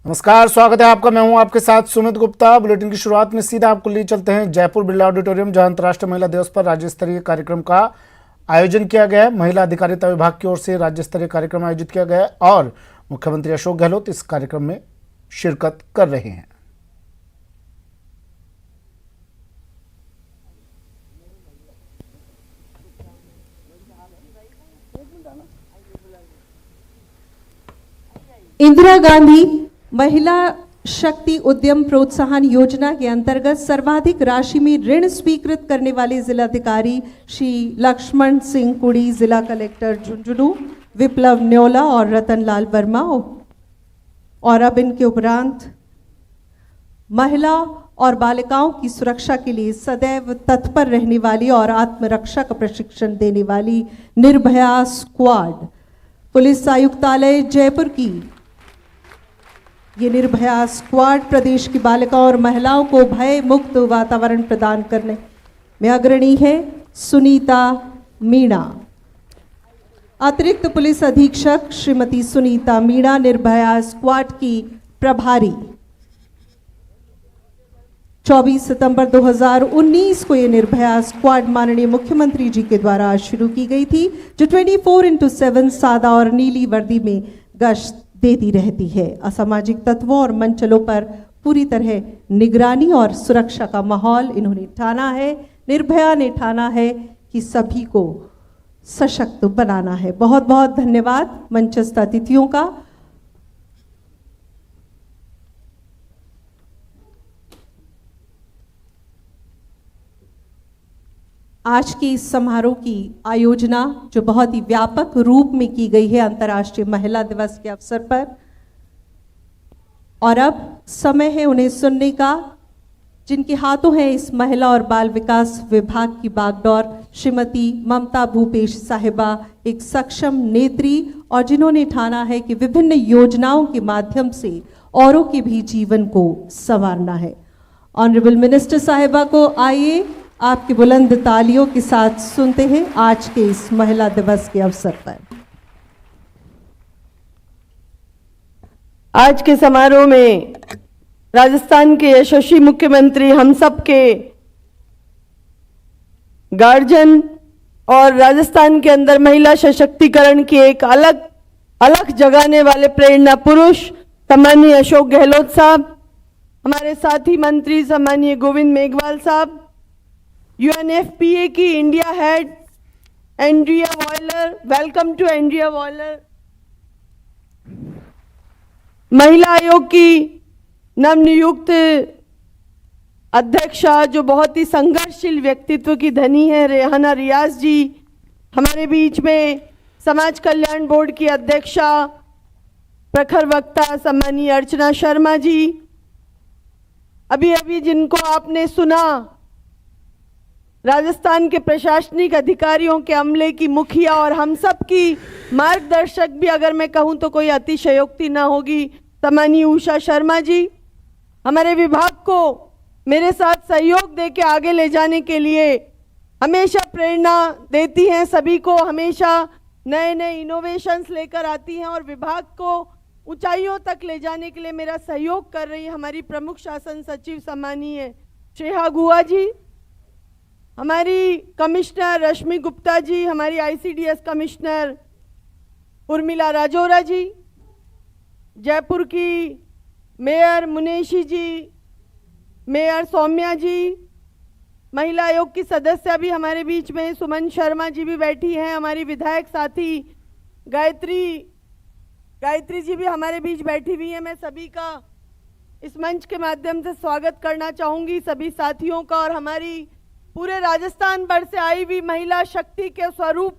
नमस्कार, स्वागत है आपका। मैं हूं आपके साथ सुमित गुप्ता। बुलेटिन की शुरुआत में सीधा आपको लिए चलते हैं जयपुर बिरला ऑडिटोरियम, जहां अंतर्राष्ट्रीय महिला दिवस पर राज्य स्तरीय कार्यक्रम का आयोजन किया गया है। महिला अधिकारिता विभाग की ओर से राज्य स्तरीय कार्यक्रम आयोजित किया गया है और मुख्यमंत्री अशोक गहलोत इस कार्यक्रम में शिरकत कर रहे हैं। इंदिरा गांधी महिला शक्ति उद्यम प्रोत्साहन योजना के अंतर्गत सर्वाधिक राशि में ऋण स्वीकृत करने वाले जिलाधिकारी श्री लक्ष्मण सिंह कुड़ी, जिला कलेक्टर झुंझुनू विप्लव न्योला और रतनलाल वर्मा। और अब इनके उपरांत महिला और बालिकाओं की सुरक्षा के लिए सदैव तत्पर रहने वाली और आत्मरक्षा का प्रशिक्षण देने वाली निर्भया स्क्वाड, पुलिस आयुक्तालय जयपुर की ये निर्भया स्क्वाड प्रदेश की बालिकाओं और महिलाओं को भय मुक्त वातावरण प्रदान करने में अग्रणी है। सुनीता मीणा, अतिरिक्त पुलिस अधीक्षक श्रीमती सुनीता मीणा, निर्भया स्क्वाड की प्रभारी। 24 सितंबर 2019 को ये निर्भया स्क्वाड माननीय मुख्यमंत्री जी के द्वारा शुरू की गई थी, जो 24/7 सादा और नीली वर्दी में गश्त देती रहती है। असामाजिक तत्वों और मंचलों पर पूरी तरह निगरानी और सुरक्षा का माहौल इन्होंने ठाना है। निर्भया ने ठाना है कि सभी को सशक्त बनाना है। बहुत बहुत धन्यवाद मंचस्थ अतिथियों का। आज के इस समारोह की आयोजना जो बहुत ही व्यापक रूप में की गई है अंतर्राष्ट्रीय महिला दिवस के अवसर पर, और अब समय है उन्हें सुनने का जिनके हाथों है इस महिला और बाल विकास विभाग की बागडोर। श्रीमती ममता भूपेश साहिबा एक सक्षम नेत्री और जिन्होंने ठाना है कि विभिन्न योजनाओं के माध्यम से औरों के भी जीवन को संवारना है। ऑनरेबल मिनिस्टर साहिबा को आइए आपकी बुलंद तालियों के साथ सुनते हैं आज के इस महिला दिवस के अवसर पर। आज के समारोह में राजस्थान के यशस्वी मुख्यमंत्री, हम सब के गार्जियन और राजस्थान के अंदर महिला सशक्तिकरण की एक अलग जगाने वाले प्रेरणा पुरुष सम्मानीय अशोक गहलोत साहब, हमारे साथी मंत्री सम्मानीय गोविंद मेघवाल साहब, UNFPA की India head Andrea वॉयलर, welcome to Andrea वॉयलर, महिला आयोग की नवनियुक्त अध्यक्षा जो बहुत ही संघर्षशील व्यक्तित्व की धनी है, रेहाना रियाज जी हमारे बीच में, समाज कल्याण बोर्ड की अध्यक्षा प्रखर वक्ता सम्मानीय अर्चना शर्मा जी, अभी जिनको आपने सुना राजस्थान के प्रशासनिक अधिकारियों के अमले की मुखिया और हम सब की मार्गदर्शक भी अगर मैं कहूं तो कोई अतिशयोक्ति ना होगी, सम्मानीय उषा शर्मा जी, हमारे विभाग को मेरे साथ सहयोग देके आगे ले जाने के लिए हमेशा प्रेरणा देती हैं, सभी को हमेशा नए इनोवेशंस लेकर आती हैं और विभाग को ऊंचाइयों तक ले जाने के लिए मेरा सहयोग कर रही है हमारी प्रमुख शासन सचिव सम्मानीय श्रेया गुहा जी, हमारी कमिश्नर रश्मि गुप्ता जी, हमारी ICDS कमिश्नर उर्मिला राजौरा जी, जयपुर की मेयर मुनेशी जी, मेयर सौम्या जी, महिला आयोग की सदस्य भी हमारे बीच में सुमन शर्मा जी भी बैठी हैं, हमारी विधायक साथी गायत्री जी भी हमारे बीच बैठी हुई हैं। मैं सभी का इस मंच के माध्यम से स्वागत करना चाहूँगी, सभी साथियों का, और हमारी पूरे राजस्थान भर से आई हुई महिला शक्ति के स्वरूप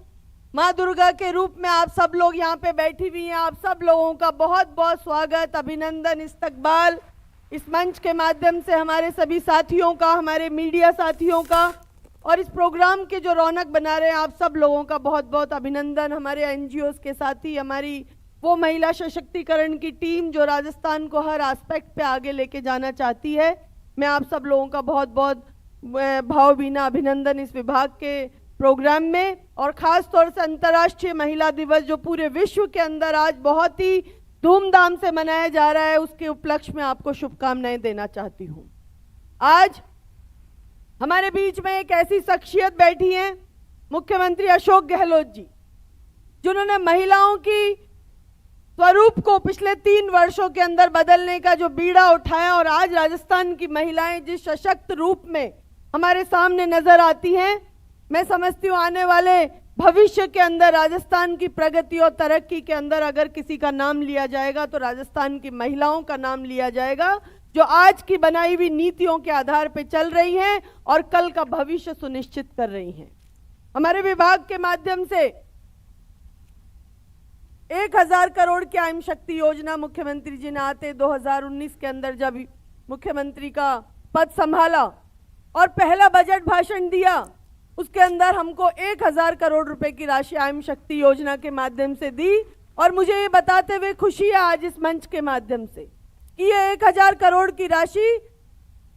माँ दुर्गा के रूप में आप सब लोग यहाँ पे बैठी हुई हैं। आप सब लोगों का बहुत बहुत स्वागत, अभिनंदन, इस्तकबाल इस मंच के माध्यम से हमारे सभी साथियों का, हमारे मीडिया साथियों का, और इस प्रोग्राम के जो रौनक बना रहे हैं आप सब लोगों का बहुत बहुत अभिनंदन। हमारे NGOs के साथी, हमारी वो महिला सशक्तिकरण की टीम जो राजस्थान को हर एस्पेक्ट पे आगे लेके जाना चाहती है, मैं आप सब लोगों का बहुत बहुत भावभीना अभिनंदन इस विभाग के प्रोग्राम में। और ख़ास तौर से अंतर्राष्ट्रीय महिला दिवस जो पूरे विश्व के अंदर आज बहुत ही धूमधाम से मनाया जा रहा है, उसके उपलक्ष्य में आपको शुभकामनाएं देना चाहती हूं। आज हमारे बीच में एक ऐसी शख्सियत बैठी है, मुख्यमंत्री अशोक गहलोत जी, जिन्होंने महिलाओं की स्वरूप को पिछले 3 वर्षों के अंदर बदलने का जो बीड़ा उठाया और आज राजस्थान की महिलाएं जिस सशक्त रूप में हमारे सामने नजर आती हैं, मैं समझती हूँ आने वाले भविष्य के अंदर राजस्थान की प्रगति और तरक्की के अंदर अगर किसी का नाम लिया जाएगा तो राजस्थान की महिलाओं का नाम लिया जाएगा, जो आज की बनाई हुई नीतियों के आधार पर चल रही हैं और कल का भविष्य सुनिश्चित कर रही हैं। हमारे विभाग के माध्यम से 1000 करोड़ की आयम शक्ति योजना मुख्यमंत्री जी ने आते 2019 के अंदर जब मुख्यमंत्री का पद संभाला और पहला बजट भाषण दिया, उसके अंदर हमको 1000 करोड़ रुपए की राशि आयम शक्ति योजना के माध्यम से दी। और मुझे ये बताते हुए खुशी है आज इस मंच के माध्यम से कि ये 1000 करोड़ की राशि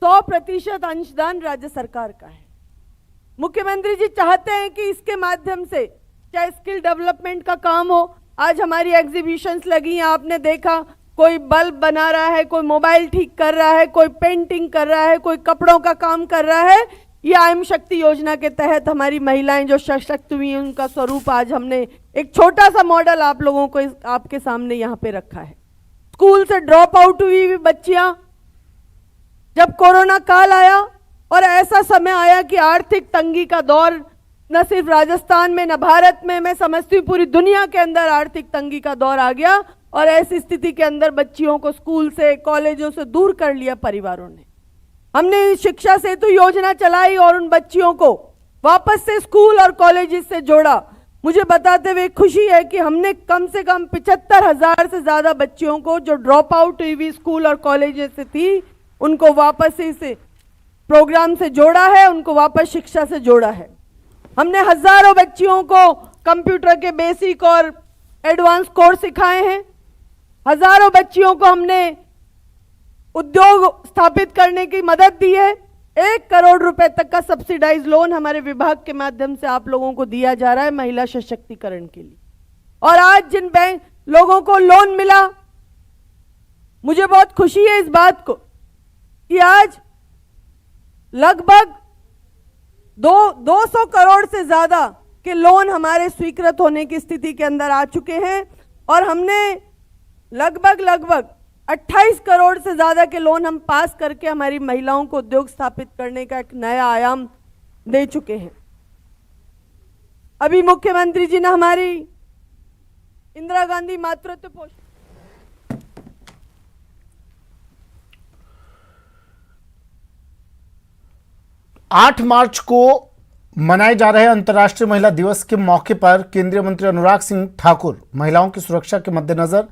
100% अंशदान राज्य सरकार का है। मुख्यमंत्री जी चाहते हैं कि इसके माध्यम से चाहे स्किल डेवलपमेंट का काम हो, आज हमारी एग्जीबिशंस लगी हैं, आपने देखा कोई बल्ब बना रहा है, कोई मोबाइल ठीक कर रहा है, कोई पेंटिंग कर रहा है, कोई कपड़ों का काम कर रहा है। ये आयम शक्ति योजना के तहत हमारी महिलाएं जो सशक्त हुई हैं उनका स्वरूप आज हमने एक छोटा सा मॉडल आप लोगों को आपके सामने यहाँ पे रखा है। स्कूल से ड्रॉप आउट हुई बच्चियां, जब कोरोना काल आया और ऐसा समय आया कि आर्थिक तंगी का दौर न सिर्फ राजस्थान में न भारत में, मैं समझती हूँ पूरी दुनिया के अंदर आर्थिक तंगी का दौर आ गया और ऐसी स्थिति के अंदर बच्चियों को स्कूल से कॉलेजों से दूर कर लिया परिवारों ने। हमने शिक्षा सेतु योजना चलाई और उन बच्चियों को वापस से स्कूल और कॉलेजेस से जोड़ा। मुझे बताते हुए खुशी है कि हमने कम से कम 75,000 से ज्यादा बच्चियों को जो ड्रॉप आउट हुई स्कूल और कॉलेजेस से थी, उनको वापस से इस प्रोग्राम से जोड़ा है, उनको वापस शिक्षा से जोड़ा है। हमने हजारों बच्चियों को कंप्यूटर के बेसिक और एडवांस कोर्स सिखाए हैं। हजारों बच्चियों को हमने उद्योग स्थापित करने की मदद दी है। 1 करोड़ रुपए तक का सब्सिडाइज लोन हमारे विभाग के माध्यम से आप लोगों को दिया जा रहा है महिला सशक्तिकरण के लिए। और आज जिन बैंक लोगों को लोन मिला, मुझे बहुत खुशी है इस बात को कि आज लगभग 200 करोड़ से ज्यादा के लोन हमारे स्वीकृत होने की स्थिति के अंदर आ चुके हैं और हमने लगभग 28 करोड़ से ज्यादा के लोन हम पास करके हमारी महिलाओं को उद्योग स्थापित करने का एक नया आयाम दे चुके हैं। अभी मुख्यमंत्री जी ने हमारी इंदिरा गांधी मातृत्व पोषण 8 मार्च को मनाए जा रहे अंतर्राष्ट्रीय महिला दिवस के मौके पर केंद्रीय मंत्री अनुराग सिंह ठाकुर महिलाओं की सुरक्षा के मद्देनजर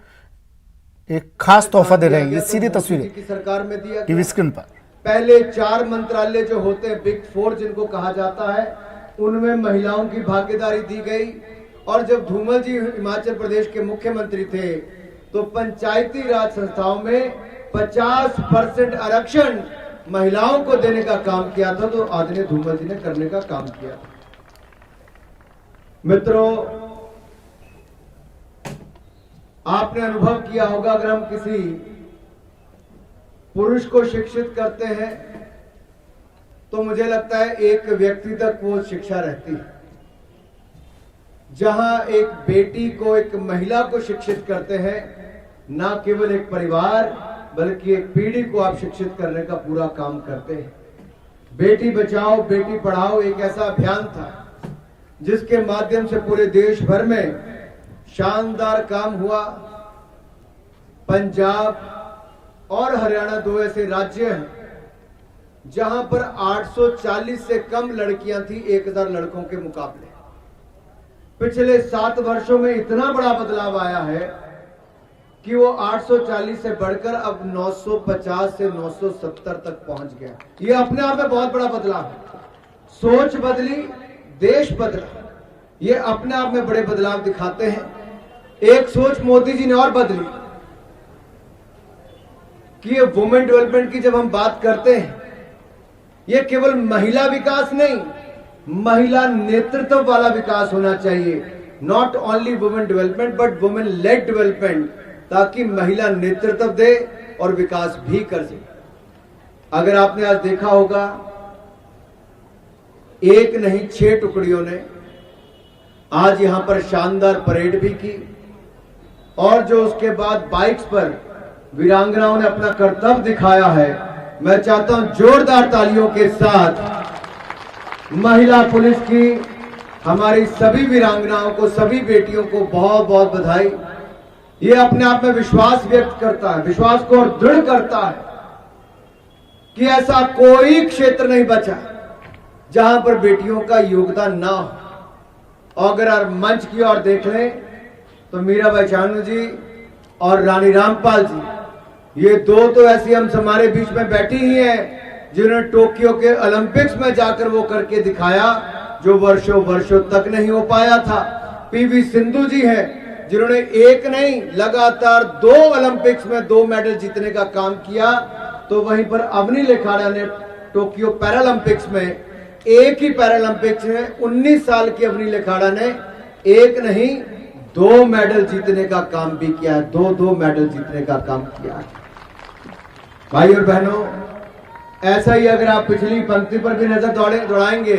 एक खास तोहफा दे रहे हैं। ये सीधी तस्वीरें की सरकार में दिया टीवी स्क्रीन पर। पहले 4 मंत्रालय जो होते हैं बिग 4 जिनको कहा जाता है, उनमें महिलाओं की भागीदारी दी गई। और जब धूमल जी हिमाचल प्रदेश के मुख्यमंत्री थे तो पंचायती राज संस्थाओं में 50% आरक्षण महिलाओं को देने का काम किया था, तो आदरणीय धूमल जी ने करने का काम किया। मित्रों, आपने अनुभव किया होगा, अगर हम किसी पुरुष को शिक्षित करते हैं तो मुझे लगता है एक व्यक्ति तक वो शिक्षा रहती है। जहां एक बेटी को, एक महिला को शिक्षित करते हैं, ना केवल एक परिवार बल्कि एक पीढ़ी को आप शिक्षित करने का पूरा काम करते हैं। बेटी बचाओ बेटी पढ़ाओ एक ऐसा अभियान था जिसके माध्यम से पूरे देश भर में शानदार काम हुआ। पंजाब और हरियाणा 2 ऐसे राज्य हैं जहां पर 840 से कम लड़कियां थी 1000 लड़कों के मुकाबले। पिछले 7 वर्षों में इतना बड़ा बदलाव आया है कि वो 840 से बढ़कर अब 950 से 970 तक पहुंच गया। ये अपने आप में बहुत बड़ा बदलाव है। सोच बदली, देश बदला, ये अपने आप में बड़े बदलाव दिखाते हैं। एक सोच मोदी जी ने और बदली कि ये वुमेन डेवलपमेंट की जब हम बात करते हैं, ये केवल महिला विकास नहीं, महिला नेतृत्व वाला विकास होना चाहिए। Not only women development but women lead development. ताकि महिला नेतृत्व दे और विकास भी कर सके। अगर आपने आज देखा होगा, एक नहीं 6 टुकड़ियों ने आज यहां पर शानदार परेड भी की और जो उसके बाद बाइक्स पर वीरांगनाओं ने अपना कर्तव्य दिखाया है, मैं चाहता हूं जोरदार तालियों के साथ महिला पुलिस की हमारी सभी वीरांगनाओं को, सभी बेटियों को बहुत बहुत बधाई। ये अपने आप में विश्वास व्यक्त करता है, विश्वास को और दृढ़ करता है कि ऐसा कोई क्षेत्र नहीं बचा जहां पर बेटियों का योगदान ना हो। अगर आप मंच की ओर देख लें तो मीराबाई चानू जी और रानी रामपाल जी, ये दो तो ऐसी हम हमारे बीच में बैठी ही हैं जिन्होंने टोक्यो के ओलंपिक्स में जाकर वो करके दिखाया जो वर्षों वर्षों तक नहीं हो पाया था। पीवी सिंधु जी हैं जिन्होंने एक नहीं लगातार 2 ओलंपिक्स में 2 मेडल जीतने का काम किया। तो वहीं पर अवनी लेखाड़ा ने टोक्यो पैरालंपिक्स में एक ही पैरालंपिक्स में 19 साल की अवनी लेखाड़ा ने एक नहीं 2 मेडल जीतने का काम भी किया है, 2 मेडल जीतने का काम किया है। भाई और बहनों, ऐसा ही अगर आप पिछली पंक्ति पर भी नजर दौड़ाएंगे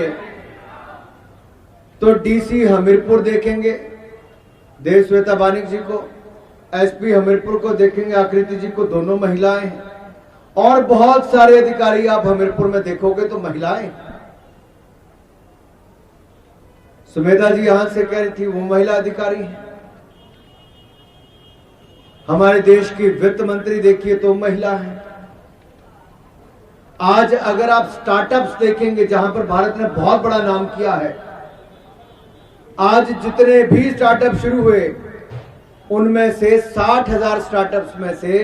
तो डीसी हमीरपुर देखेंगे देवश्वेता बानिक जी को, एसपी हमीरपुर को देखेंगे आकृति जी को, दोनों महिलाएं हैं, और बहुत सारे अधिकारी आप हमीरपुर में देखोगे तो महिलाएं। सुमेधा जी यहां से कह रही थी, वो महिला अधिकारी हैं। हमारे देश की वित्त मंत्री देखिए तो महिला है। आज अगर आप स्टार्टअप्स देखेंगे जहां पर भारत ने बहुत बड़ा नाम किया है, आज जितने भी स्टार्टअप शुरू हुए उनमें से 60,000 स्टार्टअप्स में से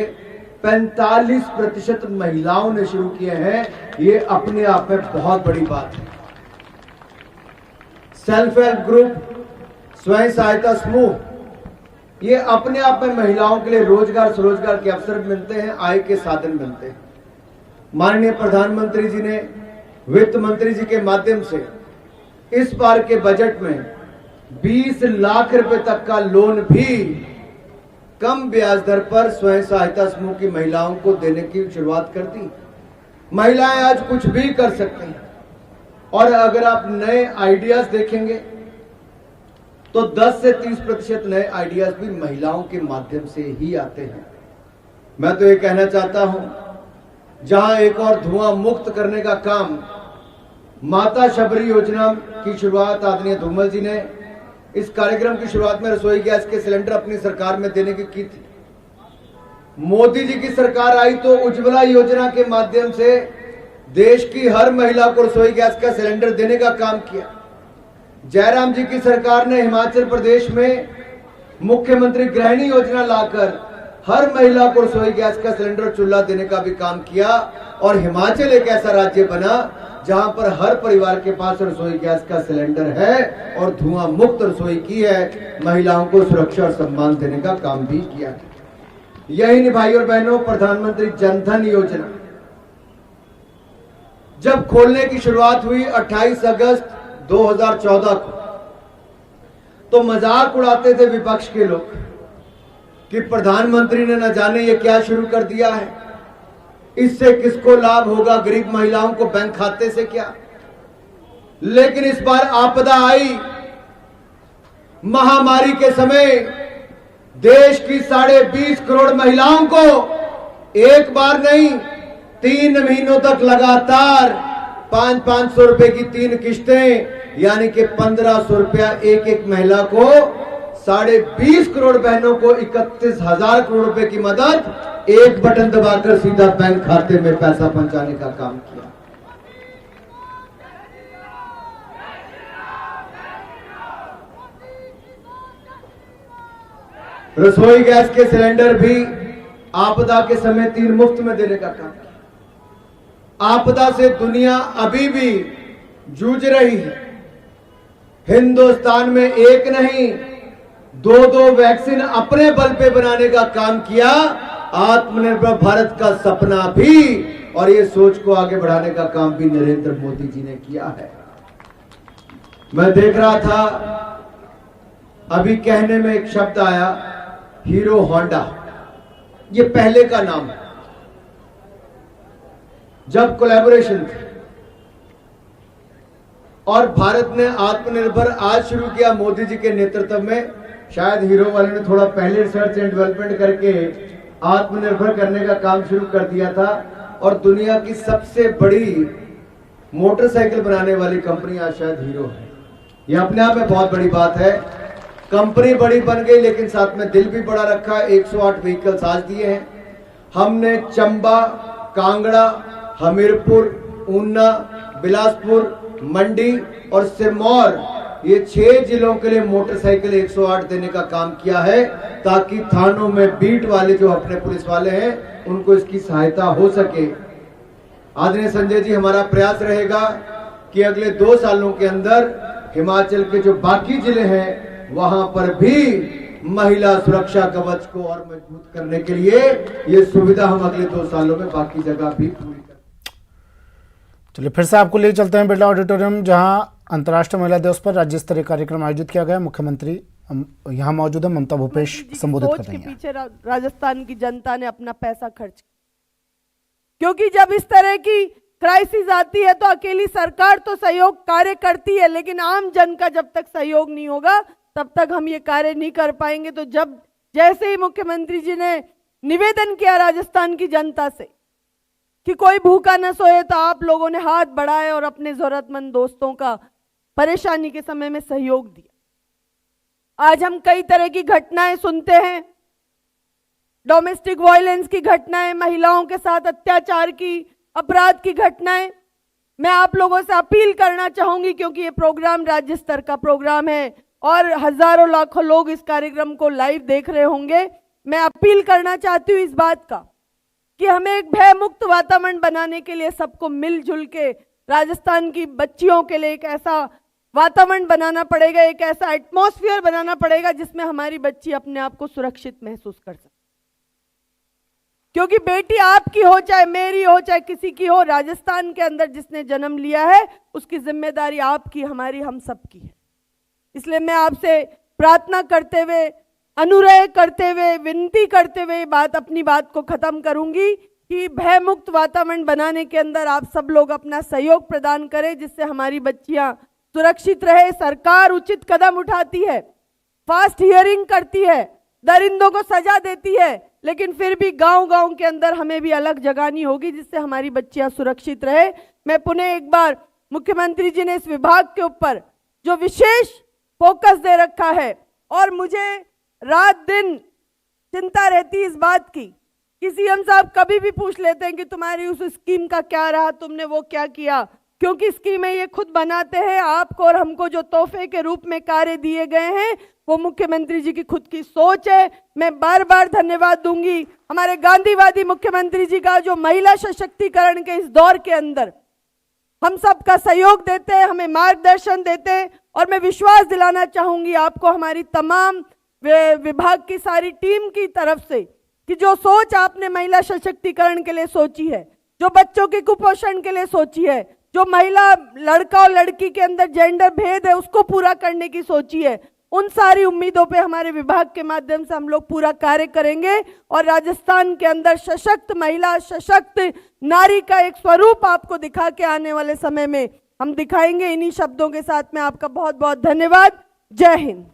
45% महिलाओं ने शुरू किए हैं। ये अपने आप में बहुत बड़ी बात है। सेल्फ हेल्प ग्रुप, स्वयं सहायता समूह, ये अपने आप में महिलाओं के लिए रोजगार स्वरोजगार के अवसर मिलते हैं, आय के साधन मिलते हैं। माननीय प्रधानमंत्री जी ने वित्त मंत्री जी के माध्यम से इस बार के बजट में 20 लाख रुपए तक का लोन भी कम ब्याज दर पर स्वयं सहायता समूह की महिलाओं को देने की शुरुआत कर दी। महिलाएं आज कुछ भी कर सकती हैं। और अगर आप नए आइडियाज देखेंगे तो 10 से 30% नए आइडियाज भी महिलाओं के माध्यम से ही आते हैं। मैं तो ये कहना चाहता हूं, जहां एक और धुआं मुक्त करने का काम माता शबरी योजना की शुरुआत आदरणीय धूमल जी ने इस कार्यक्रम की शुरुआत में रसोई गैस के सिलेंडर अपनी सरकार में देने की थी। मोदी जी की सरकार आई तो उज्ज्वला योजना के माध्यम से देश की हर महिला को रसोई गैस का सिलेंडर देने का काम किया। जयराम जी की सरकार ने हिमाचल प्रदेश में मुख्यमंत्री गृहिणी योजना लाकर हर महिला को रसोई गैस का सिलेंडर चूल्हा देने का भी काम किया। और हिमाचल एक ऐसा राज्य बना जहां पर हर परिवार के पास रसोई गैस का सिलेंडर है और धुआं मुक्त रसोई की है। महिलाओं को सुरक्षा और सम्मान देने का काम भी किया। यही नहीं भाई और बहनों, प्रधानमंत्री जनधन योजना जब खोलने की शुरुआत हुई 28 अगस्त 2014 को, तो मजाक उड़ाते थे विपक्ष के लोग कि प्रधानमंत्री ने न जाने ये क्या शुरू कर दिया है, इससे किसको लाभ होगा, गरीब महिलाओं को बैंक खाते से क्या। लेकिन इस बार आपदा आई, महामारी के समय देश की 20.5 करोड़ महिलाओं को एक बार नहीं 3 महीनों तक लगातार 500 रुपए की 3 किश्तें यानी कि 1500 रुपया एक महिला को, 20.5 करोड़ बहनों को 31,000 करोड़ रुपए की मदद एक बटन दबाकर सीधा बैंक खाते में पैसा पहुंचाने का काम किया। रसोई गैस के सिलेंडर भी आपदा के समय 3 मुफ्त में देने का काम किया। आपदा से दुनिया अभी भी जूझ रही है। हिंदुस्तान में एक नहीं 2 वैक्सीन अपने बल पे बनाने का काम किया। आत्मनिर्भर भारत का सपना भी और ये सोच को आगे बढ़ाने का काम भी नरेंद्र मोदी जी ने किया है। मैं देख रहा था अभी कहने में एक शब्द आया, हीरो होंडा। ये पहले का नाम है। जब कोलैबोरेशन थी और भारत ने आत्मनिर्भर आज शुरू किया मोदी जी के नेतृत्व में, शायद हीरो वाले ने थोड़ा पहले रिसर्च एंड डेवलपमेंट करके आत्मनिर्भर करने का काम शुरू कर दिया था, और दुनिया की सबसे बड़ी मोटरसाइकिल बनाने वाली कंपनी आज शायद हीरो है। यह अपने आप में बहुत बड़ी बात है। कंपनी बड़ी बन गई लेकिन साथ में दिल भी बड़ा रखा है। 108 व्हीकल्स आज दिए हैं हमने। चंबा, कांगड़ा, हमीरपुर, ऊना, बिलासपुर, मंडी और सिरमौर, ये 6 जिलों के लिए मोटरसाइकिल 108 देने का काम किया है, ताकि थानों में बीट वाले जो अपने पुलिस वाले हैं उनको इसकी सहायता हो सके। आदरणीय संजय जी, हमारा प्रयास रहेगा कि अगले 2 सालों के अंदर हिमाचल के जो बाकी जिले हैं वहां पर भी महिला सुरक्षा कवच को और मजबूत करने के लिए ये सुविधा हम अगले 2 सालों में बाकी जगह भी पूरी कर। चलिए फिर से आपको ले चलते हैं बिरला ऑडिटोरियम, जहां अंतर्राष्ट्रीय महिला दिवस पर राज्य स्तरीय कार्यक्रम आयोजित किया गया। मुख्यमंत्री यहां मौजूद है, ममता भूपेश संबोधित कर रही हैं। पीछे राजस्थान की जनता ने अपना पैसा खर्च किया, क्योंकि जब इस तरह की क्राइसिस आती है तो अकेली सरकार तो सहयोग कार्य करती है, लेकिन आम जन का जब तक सहयोग नहीं होगा तब तक हम ये कार्य नहीं कर पाएंगे। तो जब जैसे ही मुख्यमंत्री जी ने निवेदन किया राजस्थान की जनता से कि कोई भूखा न सोए, तो आप लोगों ने हाथ बढ़ाए और अपने जरूरतमंद दोस्तों का परेशानी के समय में सहयोग दिया। आज हम कई तरह की घटनाएं सुनते हैं, डोमेस्टिक वायलेंस की घटनाएं, महिलाओं के साथ अत्याचार की, अपराध की घटनाएं। मैं आप लोगों से अपील करना चाहूंगी, क्योंकि ये प्रोग्राम राज्य स्तर का प्रोग्राम है और हजारों लाखों लोग इस कार्यक्रम को लाइव देख रहे होंगे। मैं अपील करना चाहती हूँ इस बात का कि हमें एक भय मुक्त वातावरण बनाने के लिए सबको मिलजुल के राजस्थान की बच्चियों के लिए एक ऐसा वातावरण बनाना पड़ेगा, एक ऐसा एटमॉस्फेयर बनाना पड़ेगा जिसमें हमारी बच्ची अपने आप को सुरक्षित महसूस कर सके। क्योंकि बेटी आपकी हो, चाहे मेरी हो, चाहे किसी की हो, राजस्थान के अंदर जिसने जन्म लिया है उसकी जिम्मेदारी आपकी, हमारी, हम सबकी है। इसलिए मैं आपसे प्रार्थना करते हुए, अनुरोध करते हुए, विनती करते हुए अपनी बात को खत्म करूंगी कि भय मुक्त वातावरण बनाने के अंदर आप सब लोग अपना सहयोग प्रदान करें, जिससे हमारी बच्चियां सुरक्षित रहे। सरकार उचित कदम उठाती है, फास्ट हियरिंग करती है, दरिंदों को सजा देती है, लेकिन फिर भी गांव-गांव के अंदर हमें भी अलग जगानी होगी जिससे हमारी बच्चियां सुरक्षित रहे। मैं पुनः एक बार, मुख्यमंत्री जी ने इस विभाग के ऊपर जो विशेष फोकस दे रखा है, और मुझे रात दिन चिंता रहती है इस बात की कि सीएम साहब कभी भी पूछ लेते हैं कि तुम्हारी उस स्कीम का क्या रहा, तुमने वो क्या किया, क्योंकि स्कीमें ये खुद बनाते हैं। आपको और हमको जो तोहफे के रूप में कार्य दिए गए हैं वो मुख्यमंत्री जी की खुद की सोच है। मैं बार बार धन्यवाद दूंगी हमारे गांधीवादी मुख्यमंत्री जी का, जो महिला सशक्तिकरण के इस दौर के अंदर हम सबका सहयोग देते हैं, हमें मार्गदर्शन देते हैं। और मैं विश्वास दिलाना चाहूंगी आपको, हमारी तमाम विभाग की सारी टीम की तरफ से, कि जो सोच आपने महिला सशक्तिकरण के लिए सोची है, जो बच्चों के कुपोषण के लिए सोची है, जो महिला लड़का और लड़की के अंदर जेंडर भेद है उसको पूरा करने की सोची है, उन सारी उम्मीदों पे हमारे विभाग के माध्यम से हम लोग पूरा कार्य करेंगे और राजस्थान के अंदर सशक्त महिला, सशक्त नारी का एक स्वरूप आपको दिखा के आने वाले समय में हम दिखाएंगे। इन्हीं शब्दों के साथ में आपका बहुत बहुत धन्यवाद। जय हिंद।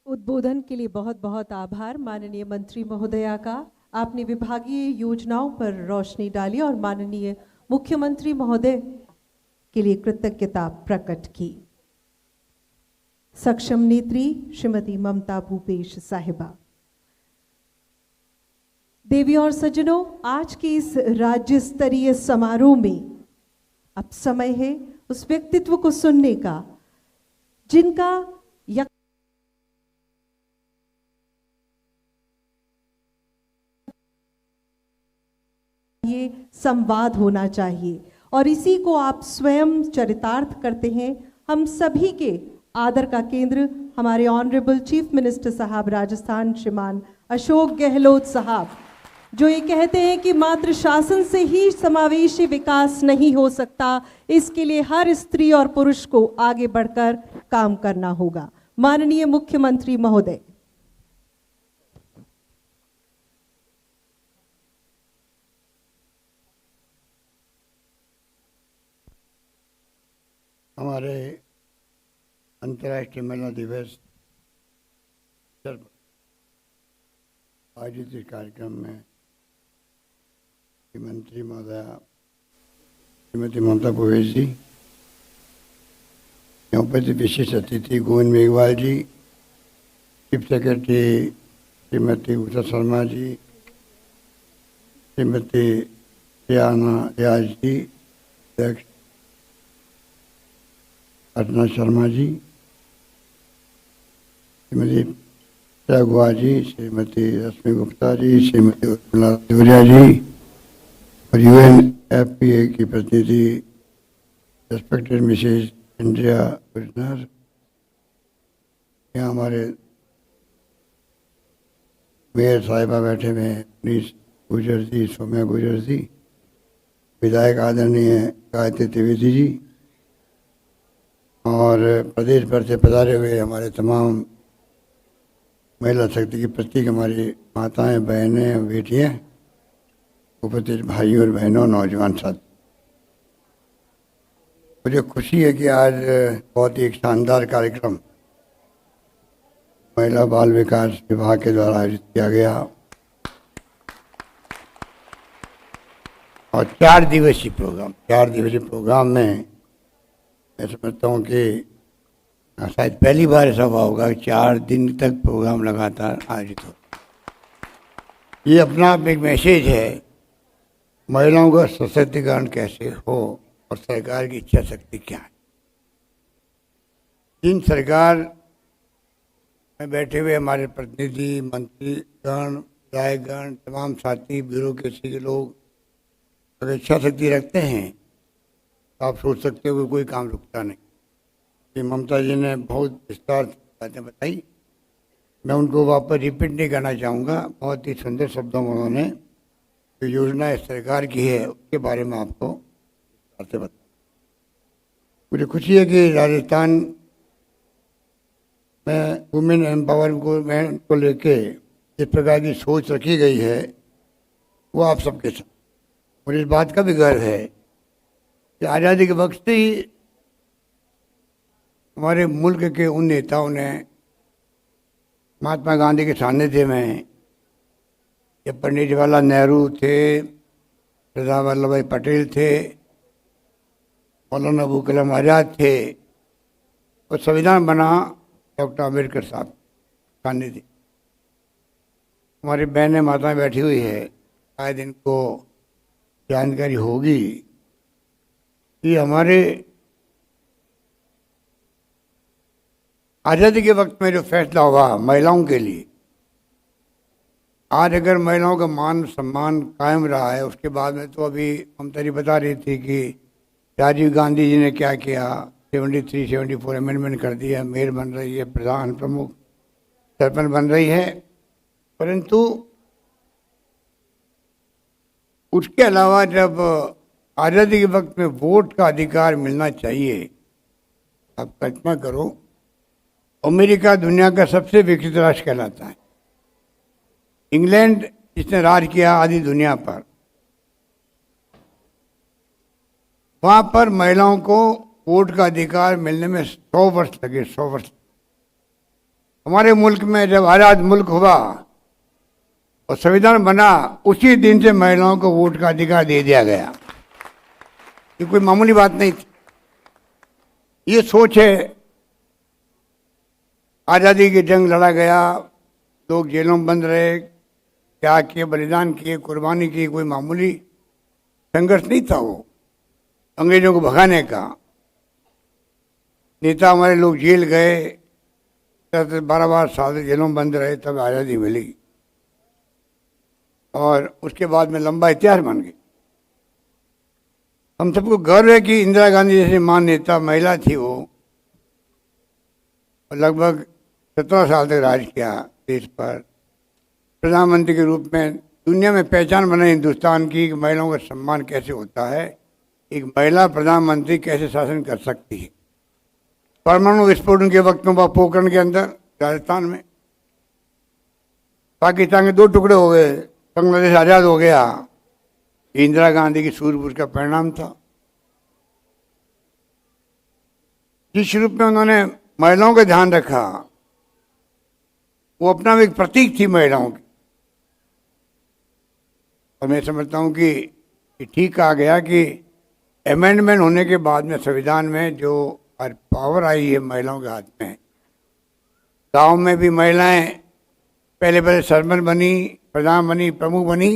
उद्बोधन के लिए बहुत बहुत आभार माननीय मंत्री महोदया का। आपने विभागीय योजनाओं पर रोशनी डाली और माननीय मुख्यमंत्री महोदय के लिए कृतज्ञता प्रकट की। सक्षम नेत्री श्रीमती ममता भूपेश साहिबा। देवी और सज्जनों, आज के इस राज्य स्तरीय समारोह में अब समय है उस व्यक्तित्व को सुनने का जिनका ये संवाद होना चाहिए और इसी को आप स्वयं चरितार्थ करते हैं। हम सभी के आदर का केंद्र हमारे ऑनरेबल चीफ मिनिस्टर साहब राजस्थान श्रीमान अशोक गहलोत साहब, जो ये कहते हैं कि मात्र शासन से ही समावेशी विकास नहीं हो सकता, इसके लिए हर स्त्री और पुरुष को आगे बढ़कर काम करना होगा। माननीय मुख्यमंत्री महोदय। हमारे अंतर्राष्ट्रीय महिला दिवस पर आयोजित इस कार्यक्रम में मुख्यमंत्री महोदया श्रीमती ममता भूपेश जी, यहाँ उपस्थित विशेष अतिथि गोविंद मेघवाल जी, चीफ सेक्रेटरी श्रीमती उषा शर्मा जी, श्रीमती रियाना रियाज जी, अध्यक्ष अर्चना शर्मा जी, श्रीमती गुहा जी, श्रीमती रश्मि गुप्ता जी, श्रीमती उर्मिला देवरिया जी और UNFPA की प्रतिनिधि रेस्पेक्टेड मिसेज इंडिया विजनर, यहाँ हमारे मेयर साहिबा बैठे हुए हैं, मनीष गुजर जी, सौम्या गुजर जी, विधायक आदरणीय गायत्री त्रिवेदी जी और प्रदेश भर से पधारे हुए हमारे तमाम महिला शक्ति की प्रतीक हमारी माताएं, बहनें, बेटियां, उपस्थित भाइयों और बहनों, नौजवान साथी, मुझे खुशी है कि आज बहुत ही एक शानदार कार्यक्रम महिला बाल विकास विभाग के द्वारा आयोजित किया गया और 4 दिवसीय प्रोग्राम में मैं समझता हूँ कि शायद पहली बार ऐसा हुआ होगा कि 4 दिन तक प्रोग्राम लगातार आयोजित हो। ये अपना आप एक मैसेज है महिलाओं का सशक्तिकरण कैसे हो और सरकार की इच्छा शक्ति क्या है। जिन सरकार में बैठे हुए हमारे प्रतिनिधि, मंत्रीगण, विधायकगण, तमाम साथी, ब्यूरोक्रेसी के लोग अगर इच्छा शक्ति रखते हैं तो आप सोच सकते हो कि कोई काम रुकता नहीं। कि ममता जी ने बहुत विस्तार से बातें बताई, मैं उनको वापस रिपीट नहीं करना चाहूँगा। बहुत ही सुंदर शब्दों में उन्होंने जो योजना इस सरकार की है उसके बारे में आपको विस्तार से बताया। मुझे खुशी है कि राजस्थान में वुमेन एम्पावरमेंट को लेके जिस प्रकार की सोच रखी गई है वो आप सबके साथ, मुझे इस बात का भी गर्व है कि आज़ादी के वक्त से ही हमारे मुल्क के उन नेताओं ने महात्मा गांधी के सानिध्य में, या पंडित जवाहरलाल नेहरू थे, सरदार वल्लभ भाई पटेल थे, मौलाना अबुल कलाम आज़ाद थे और संविधान बना डॉक्टर अम्बेडकर साहब सानिध्य। हमारी बहनें माताएं बैठी हुई है, शायद इनको जानकारी होगी कि हमारे आज़ादी के वक्त में जो फैसला हुआ महिलाओं के लिए, आज अगर महिलाओं का मान सम्मान कायम रहा है, उसके बाद में तो अभी ममता जी बता रही थी कि राजीव गांधी जी ने क्या किया, 73-74 अमेंडमेंट कर दिया, मेयर बन रही है, प्रधान प्रमुख सरपंच बन रही है, परंतु उसके अलावा जब आज़ादी के वक्त में वोट का अधिकार मिलना चाहिए, आप कल्पना करो, अमेरिका दुनिया का सबसे विकसित राष्ट्र कहलाता है, इंग्लैंड जिसने राज किया आधी दुनिया पर, वहां पर महिलाओं को वोट का अधिकार मिलने में 100 वर्ष लगे, 100 वर्ष। हमारे मुल्क में जब आज़ाद मुल्क हुआ और संविधान बना, उसी दिन से महिलाओं को वोट का अधिकार दे दिया गया। ये कोई मामूली बात नहीं थी। ये सोच है, आज़ादी की जंग लड़ा गया, लोग जेलों में बंद रहे, क्या किए, बलिदान किए, कुर्बानी की, कोई मामूली संघर्ष नहीं था वो अंग्रेजों को भगाने का। नेता हमारे लोग जेल गए, 12 साल जेलों में बंद रहे, तब आज़ादी मिली और उसके बाद में लंबा इतिहास बन गई। हम सबको गर्व है कि इंदिरा गांधी जैसी महान नेता महिला थी वो, और लगभग 17 साल तक राज किया देश पर, प्रधानमंत्री के रूप में दुनिया में पहचान बनाई हिंदुस्तान की कि महिलाओं का सम्मान कैसे होता है, एक महिला प्रधानमंत्री कैसे शासन कर सकती है। परमाणु विस्फोटन के वक्त में पोखरण के अंदर राजस्थान में पाकिस्तान के 2 टुकड़े हो गए, बांग्लादेश आज़ाद हो गया। इंदिरा गांधी की सूझबूझ का परिणाम था। जिस रूप में उन्होंने महिलाओं का ध्यान रखा, वो अपना एक प्रतीक थी महिलाओं की। और मैं समझता हूँ कि ठीक कहा गया कि अमेंडमेंट होने के बाद में संविधान में जो पावर आई है महिलाओं के हाथ में, गांव में भी महिलाएं पहले सरपंच बनी, प्रधान बनी, प्रमुख बनी,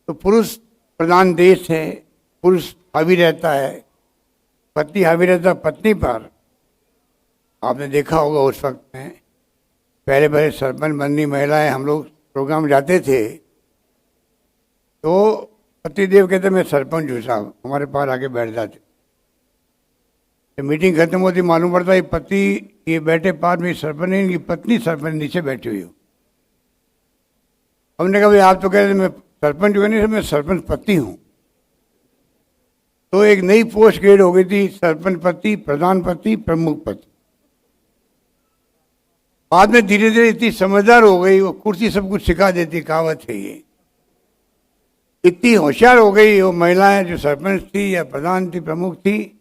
तो पुरुष प्रधान देश है, पुरुष हावी रहता है, पति हावी रहता है पत्नी पर। आपने देखा होगा उस वक्त में पहले सरपंच बननी महिलाएं, हम लोग प्रोग्राम जाते थे तो पतिदेव कहते मैं सरपंच हूँ साहब, हमारे पास आके बैठ जाते। जब मीटिंग खत्म होती मालूम पड़ता है पति ये बैठे पास में सरपंच नहीं, इनकी पत्नी सरपंच नीचे बैठी हुई हो। हमने कहा भाई आप तो कह रहे थे मैं सरपंच हूँ, नहीं मैं सरपंच पति हूँ। तो एक नई पोस्ट क्रिएट हो गई थी, सरपंच पति, प्रधान पति, प्रमुख पति। बाद में धीरे धीरे इतनी समझदार हो गई, वो कुर्सी सब कुछ सिखा देती, कहावत है ये। इतनी होशियार हो गई वो महिलाएं जो सरपंच थी या प्रधान थी, प्रमुख थी,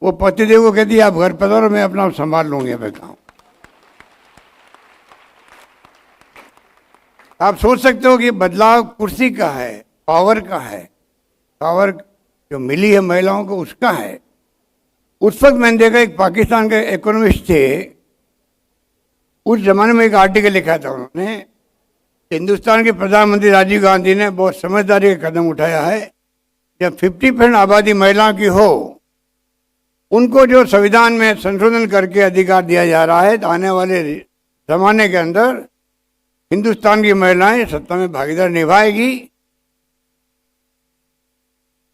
वो पतिदेव को कहती आप घर पधारो, मैं अपना संभाल लूंगी अपना काम। आप सोच सकते हो कि बदलाव कुर्सी का है, पावर का है, पावर जो मिली है महिलाओं को उसका है। उस वक्त मैंने देखा एक पाकिस्तान के इकोनॉमिस्ट थे, उस जमाने में एक आर्टिकल लिखा था उन्होंने, हिंदुस्तान के प्रधानमंत्री राजीव गांधी ने बहुत समझदारी का कदम उठाया है। जब 50% आबादी महिलाओं की हो, उनको जो संविधान में संशोधन करके अधिकार दिया जा रहा है, तो आने वाले जमाने के अंदर हिंदुस्तान की महिलाएं सत्ता में भागीदार निभाएगी।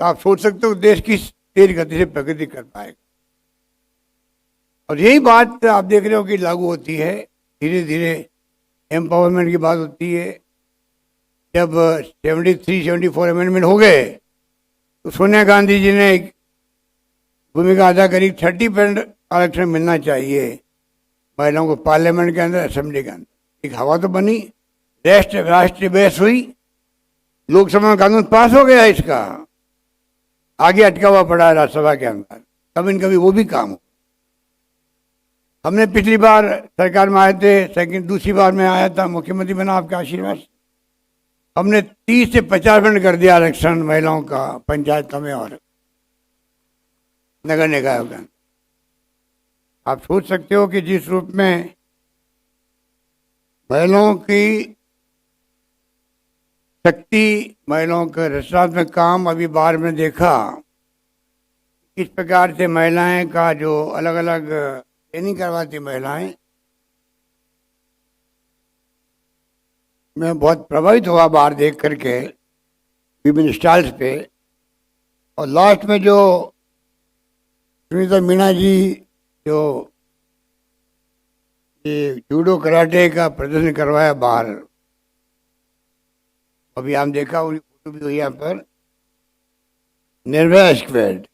तो आप सोच सकते हो देश की तेज गति से प्रगति कर पाएगा। और यही बात आप देख रहे हो कि लागू होती है धीरे धीरे, एम्पावरमेंट की बात होती है। जब 73-74 अमेंडमेंट हो गए तो सोनिया गांधी जी ने एक भूमिका अदा करी, 30% आरक्षण मिलना चाहिए महिलाओं को पार्लियामेंट के अंदर, असेंबली के अंदर। एक हवा तो बनी, राष्ट्रीय बहस हुई, लोकसभा में कानून पास हो गया, इसका आगे अटका हुआ पड़ा है राज्यसभा के अंदर, कभी न कभी वो भी काम हो। हमने पिछली बार सरकार में आए थे, दूसरी बार में आया था, मुख्यमंत्री बना आपके आशीर्वाद से, हमने 30 से 50% कर दिया आरक्षण महिलाओं का पंचायत में और नगर निकायों का। आप सोच सकते हो कि जिस रूप में महिलाओं की शक्ति, महिलाओं का रचनात्मक काम अभी बाहर में देखा, किस प्रकार से महिलाएं का जो अलग अलग ट्रेनिंग करवाती महिलाएं, मैं बहुत प्रभावित हुआ बाहर देख करके विभिन्न स्टाइल्स पे। और लास्ट में जो सुनीता मीणा जी जो ये जूडो कराटे का प्रदर्शन करवाया बाहर, अभी हम देखा उनकी फोटो भी हुई यहाँ पर, निर्भया स्क्वाड।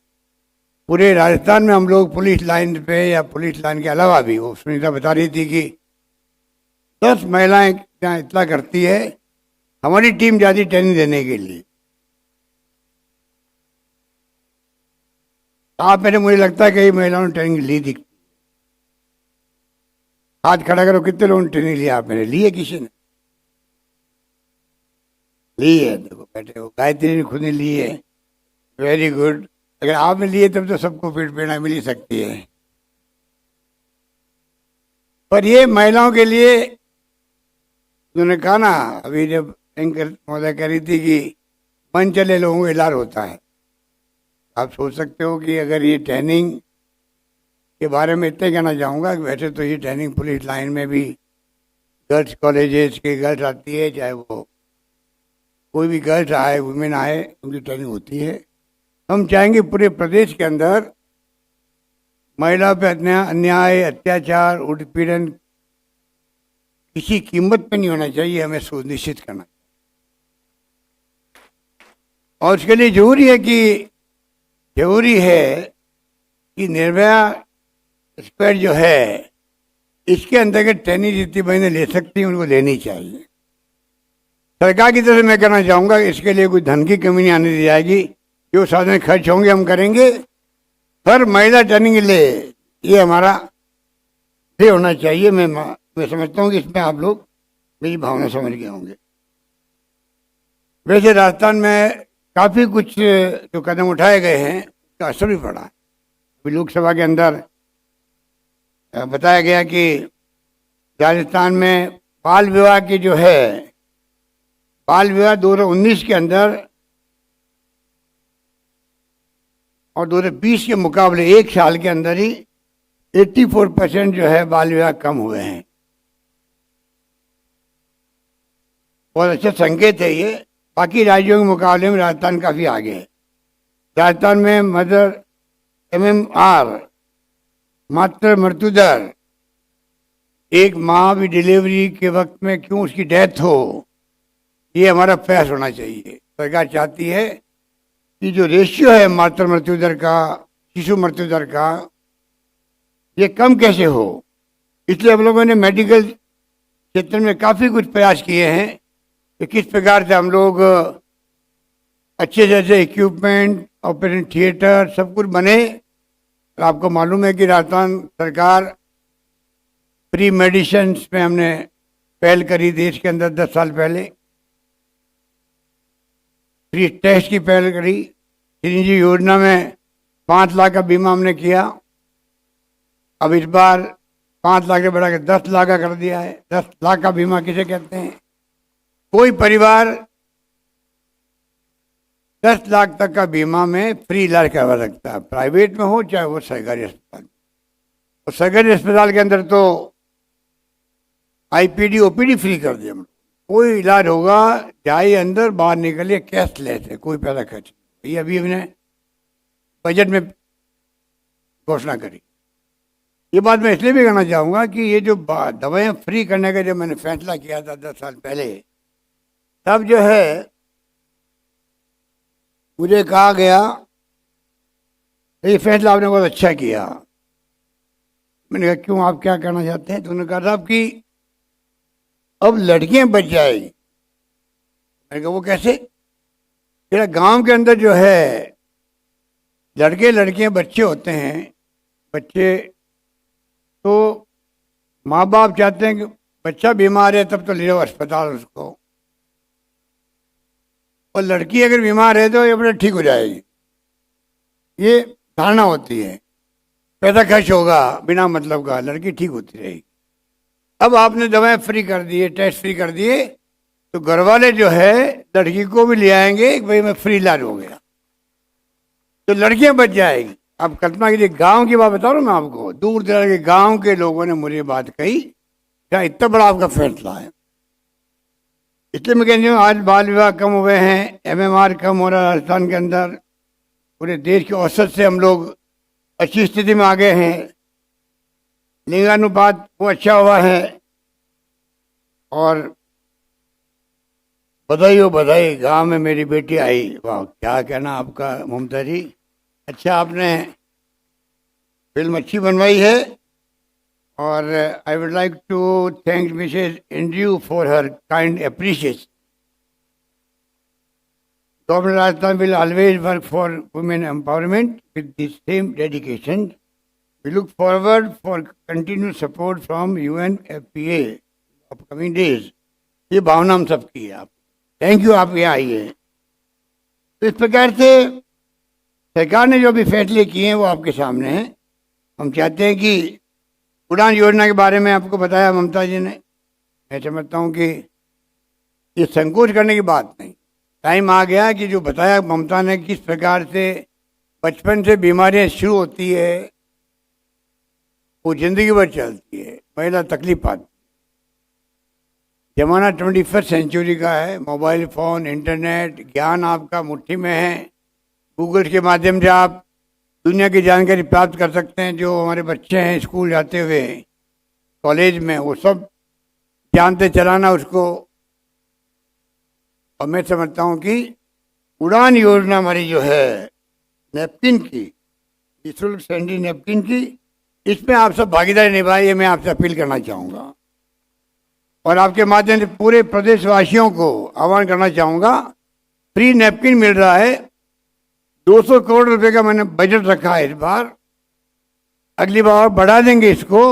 पूरे राजस्थान में हम लोग पुलिस लाइन पे या पुलिस लाइन के अलावा भी, वो सुनीता बता रही थी कि 10 महिलाएं यहाँ इतना करती है, हमारी टीम जाती ट्रेनिंग देने के लिए। आप मेरे मुझे लगता है कि महिलाओं ने ट्रेनिंग ली दिखती। हाथ खड़ा करो, कितने लोगों ने ट्रेनिंग लिया? आप मेरे लिए किसी ने ली है? देखो बैठे हो, गायत्री ने खुद ने ली है, वेरी गुड। अगर आपने लिए तब तो सबको पेट प्रेरणा मिल ही सकती है। पर ये महिलाओं के लिए उन्होंने कहा ना, अभी जब एंकर महोदय कह रही थी कि मन चले लोगों को इलाज होता है, आप सोच सकते हो कि अगर ये ट्रेनिंग के बारे में इतने कहना चाहूँगा कि वैसे तो ये ट्रेनिंग पुलिस लाइन में भी गर्ल्स कॉलेजेस के गर्ल्स आती है, चाहे वो कोई भी गर्ल्स आए, वुमेन आए, उनकी ट्रेनिंग होती है। हम चाहेंगे पूरे प्रदेश के अंदर महिला पे अन्याय, अत्याचार, उत्पीड़न किसी कीमत पे नहीं होना चाहिए, हमें सुनिश्चित करना। और उसके लिए जरूरी है कि निर्भया स्क्वायर जो है इसके अंतर्गत ट्रेनिंग जितनी महीने ले सकती हैं उनको लेनी चाहिए। सरकार की तरफ से मैं कहना चाहूँगा इसके लिए कोई धन की कमी नहीं आने दी जाएगी। जो साधन खर्च होंगे हम करेंगे। हर महिला ट्रेनिंग ले, ये हमारा ये होना चाहिए। मैं समझता हूँ कि इसमें आप लोग मेरी भावना समझ गए होंगे। वैसे राजस्थान में काफ़ी कुछ जो कदम उठाए गए हैं उसका असर भी पड़ा है। अभी लोकसभा के अंदर बताया गया कि राजस्थान में बाल विवाह की जो है, बाल विवाह 2019 के अंदर और 2020 के मुकाबले एक साल के अंदर ही 84% जो है बाल विवाह कम हुए हैं। बहुत अच्छा संकेत है ये। बाकी राज्यों के मुकाबले में राजस्थान काफ़ी आगे है। राजस्थान में मदर MMR मातृ मृत्यु दर, एक माँ भी डिलीवरी के वक्त में क्यों उसकी डेथ हो, ये हमारा प्रयास होना चाहिए। सरकार चाहती है कि जो रेशियो है मातृ मृत्यु दर का, शिशु मृत्यु दर का, ये कम कैसे हो। इसलिए हम लोगों ने मेडिकल क्षेत्र में काफ़ी कुछ प्रयास किए हैं कि किस प्रकार से हम लोग अच्छे जैसे इक्विपमेंट, ऑपरेशन थिएटर सब कुछ बने। आपको मालूम है कि राजस्थान सरकार फ्री मेडिसिन में हमने पहल करी देश के अंदर 10 साल पहले। फ्री टेस्ट की पहल करी। चिरंजीवी योजना में 5 लाख का बीमा हमने किया। अब इस बार 5 लाख से बढ़ा के 10 लाख का कर दिया है। 10 लाख का बीमा किसे कहते हैं? कोई परिवार 10 लाख तक का बीमा में फ्री इलाज करवा सकता है, प्राइवेट में हो चाहे वो सरकारी अस्पताल। और सरकारी अस्पताल के अंदर तो IPD OPD फ्री कर दिया। कोई इलाज होगा जाइए अंदर, बाहर निकलिए कैशलेस है, कोई पैसा खर्च नहीं। ये अभी हमने बजट में घोषणा करी। ये बात मैं इसलिए भी कहना चाहूँगा कि ये जो दवाएं फ्री करने का जब मैंने फैसला किया था 10 साल पहले, तब जो है मुझे कहा गया ये फैसला आपने बहुत अच्छा किया। मैंने कहा क्यों, आप क्या करना चाहते हैं? तो उन्होंने कहा साहब कि अब लड़कियां बच जाएगी। मैंने कहा वो कैसे? मेरा गांव के अंदर जो है लड़के लड़कियां बच्चे होते हैं, बच्चे तो माँ बाप चाहते हैं कि बच्चा बीमार है तब तो ले जाओ अस्पताल उसको, और लड़की अगर बीमार है तो ये अपने ठीक हो जाएगी। ये धारणा होती है, पैसा खर्च होगा बिना मतलब का, लड़की ठीक होती रहेगी। अब आपने दवाएं फ्री कर दिए, टेस्ट फ्री कर दिए, तो घर वाले जो है लड़की को भी ले आएंगे कि भाई मैं फ्री इलाज हो गया, तो लड़कियां बच जाएगी। अब कल्पना कीजिए, गांव की बात बता रहा हूँ मैं आपको, दूर दराज के गांव के लोगों ने मुझे बात कही, क्या इतना बड़ा आपका फैसला है। इसलिए मैं कहती हूँ आज बाल विवाह कम हुए हैं, MMR कम हो रहा है राजस्थान के अंदर। पूरे देश के औसत से हम लोग अच्छी स्थिति में आ गए हैं। लिंगानुपात वो अच्छा हुआ है। और बधाई हो बधाई, गांव में मेरी बेटी आई। वाह, क्या कहना आपका ममता जी, अच्छा आपने फिल्म अच्छी बनवाई है। और I would like to thank Mrs Andrew for her kind appreciation. Government Rajasthan will always work for women empowerment with the same dedication. We look forward for continued support from UNFPA upcoming days. ये भावना हम सबकी है। आप thank you, आप यहाँ आइए। तो इस प्रकार से सरकार ने जो भी फैसले किए हैं वो आपके सामने हैं। हम चाहते हैं कि उड़ान योजना के बारे में आपको बताया ममता जी ने। मैं समझता हूँ कि ये संकोच करने की बात नहीं, टाइम आ गया कि जो बताया ममता ने किस प्रकार से बचपन से बीमारियां शुरू होती है, वो जिंदगी भर चलती है, महिला तकलीफ पाती। जमाना 21st सेंचुरी का है, मोबाइल फ़ोन, इंटरनेट, ज्ञान आपका मुट्ठी में है। गूगल के माध्यम से आप दुनिया की जानकारी प्राप्त कर सकते हैं। जो हमारे बच्चे हैं स्कूल जाते हुए, कॉलेज में, वो सब जानते चलाना उसको। और मैं समझता हूँ कि उड़ान योजना हमारी जो है नैपकिन की, निःशुल्क सैनिटरी नैपकिन की, इसमें आप सब भागीदारी निभाइए, मैं आपसे अपील करना चाहूँगा और आपके माध्यम से पूरे प्रदेशवासियों को आह्वान करना चाहूँगा। फ्री नैपकिन मिल रहा है, 200 करोड़ रुपए का मैंने बजट रखा है इस बार, अगली बार और बढ़ा देंगे इसको।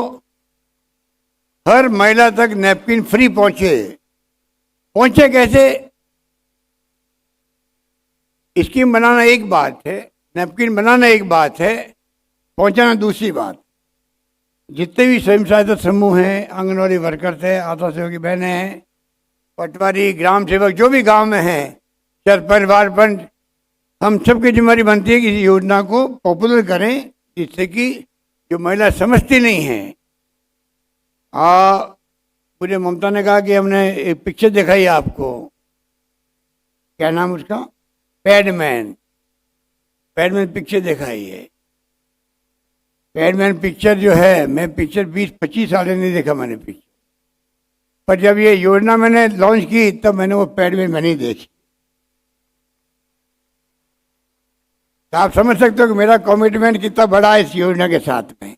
हर महिला तक नैपकिन फ्री पहुंचे कैसे? स्कीम बनाना एक बात है, नैपकिन बनाना एक बात है, पहुंचाना दूसरी बात। जितने भी स्वयं सहायता समूह हैं, आंगनवाड़ी वर्कर्स है, आशा सेवक बहनें हैं, पटवारी, ग्राम सेवक जो भी गांव में हैं, सरपंच, वार्ड पंच, हम सबकी जिम्मेदारी बनती है कि इस योजना को पॉपुलर करें, जिससे कि जो महिला समझती नहीं है। मुझे ममता ने कहा कि हमने एक पिक्चर दिखाई आपको, क्या नाम उसका, पैडमैन पिक्चर दिखाई है। पैडमैन पिक्चर जो है, मैं पिक्चर 20-25 साल नहीं देखा मैंने पिक्चर, पर जब ये योजना मैंने लॉन्च की तब मैंने वो पैडमैन नहीं देखी। तो आप समझ सकते हो कि मेरा कमिटमेंट कितना बड़ा है इस योजना के साथ में।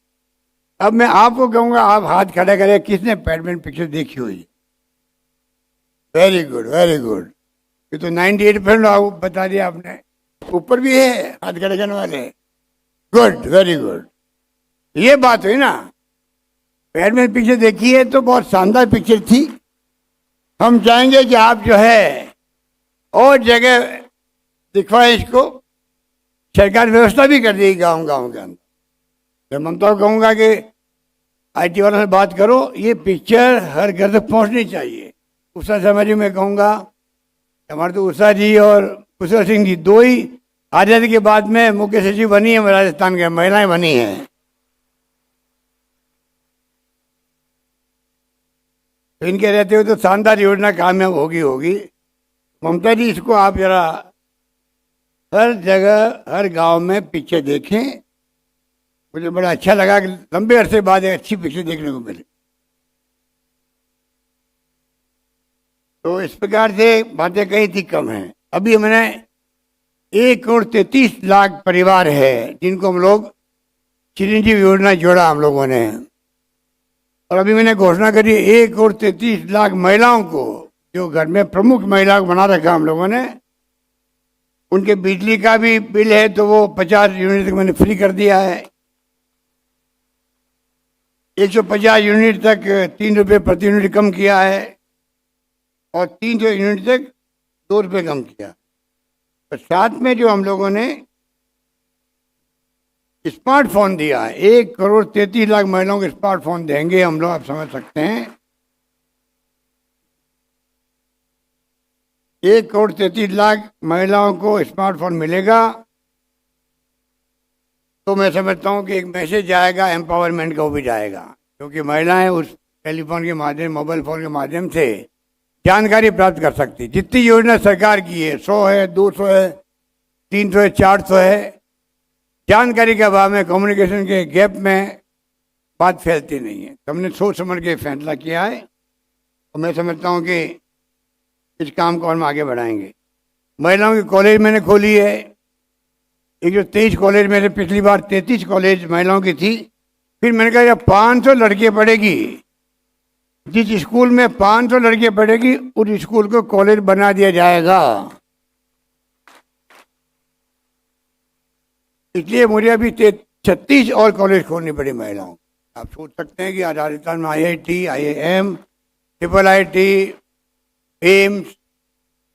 अब मैं आपको कहूंगा, आप हाथ खड़ा करें किसने पैडमैन पिक्चर देखी हुई। Very good, very good. ये तो 98% बता दिया आपने। ऊपर भी है हाथ खड़े करने वाले। Good, very good. ये बात हुई ना, पैडमैन पिक्चर देखी है तो बहुत शानदार पिक्चर थी। हम चाहेंगे कि आप जो है और जगह दिखवाएं इसको, सरकार व्यवस्था भी कर देगी गांव के अंदर। मैं ममता को कहूँगा कि IT वालों से बात करो, ये पिक्चर हर घर तक पहुँचनी चाहिए। उषा शर्मा जी मैं कहूँगा, हमारे तो उषा जी और कुशल सिंह जी दो ही आज़ादी के बाद में मुख्य सचिव बनी है राजस्थान के, महिलाएं बनी हैं। तो इनके रहते हुए तो शानदार योजना कामयाब होगी। ममता जी, इसको आप जरा हर जगह हर गांव में पिक्चर देखें। मुझे बड़ा अच्छा लगा कि लंबे अरसे बाद एक अच्छी पिक्चर देखने को मिली। तो इस प्रकार से बातें कही थी कम हैं। अभी मैंने 1,33,00,000 परिवार है जिनको हम लोग चिरंजीवी योजना जोड़ा हम लोगों ने, और अभी मैंने घोषणा करी 1,33,00,000 महिलाओं को, जो घर में प्रमुख महिला को बना रखा हम लोगों ने। उनके बिजली का भी बिल है तो वो 50 यूनिट तक मैंने फ्री कर दिया है। 150 यूनिट तक 3 रुपये प्रति यूनिट कम किया है, और 300 यूनिट तक 2 रुपये कम किया। और साथ में जो हम लोगों ने स्मार्टफोन दिया है, 1,33,00,000 महिलाओं को स्मार्टफोन देंगे हम लोग, आप समझ सकते हैं। 1,33,00,000 महिलाओं को स्मार्टफोन मिलेगा, तो मैं समझता हूँ कि एक मैसेज जाएगा, एम्पावरमेंट का वो भी जाएगा, क्योंकि महिलाएं उस टेलीफोन के माध्यम, मोबाइल फोन के माध्यम से जानकारी प्राप्त कर सकती। जितनी योजना सरकार की है, 100 है, 200 है, 300 है, 400 है, जानकारी के अभाव में, कम्युनिकेशन के गैप में बात फैलती नहीं है। तो हमने सोच समझ के फैसला किया है, और मैं समझता हूँ कि इस काम को हम आगे बढ़ाएंगे। महिलाओं की कॉलेज मैंने खोली है, एक जो 23 कॉलेज में से पिछली बार 33 कॉलेज महिलाओं की थी। फिर मैंने कहा जब 500 लड़कियाँ पढ़ेगी, जिस स्कूल में 500 लड़कियाँ पढ़ेगी उस स्कूल को कॉलेज बना दिया जाएगा। इसलिए मुझे अभी 36 और कॉलेज खोलनी पड़ी महिलाओं। आप सोच सकते हैं कि आज राजस्थान में IIT, IIM, IIIT, एम्स,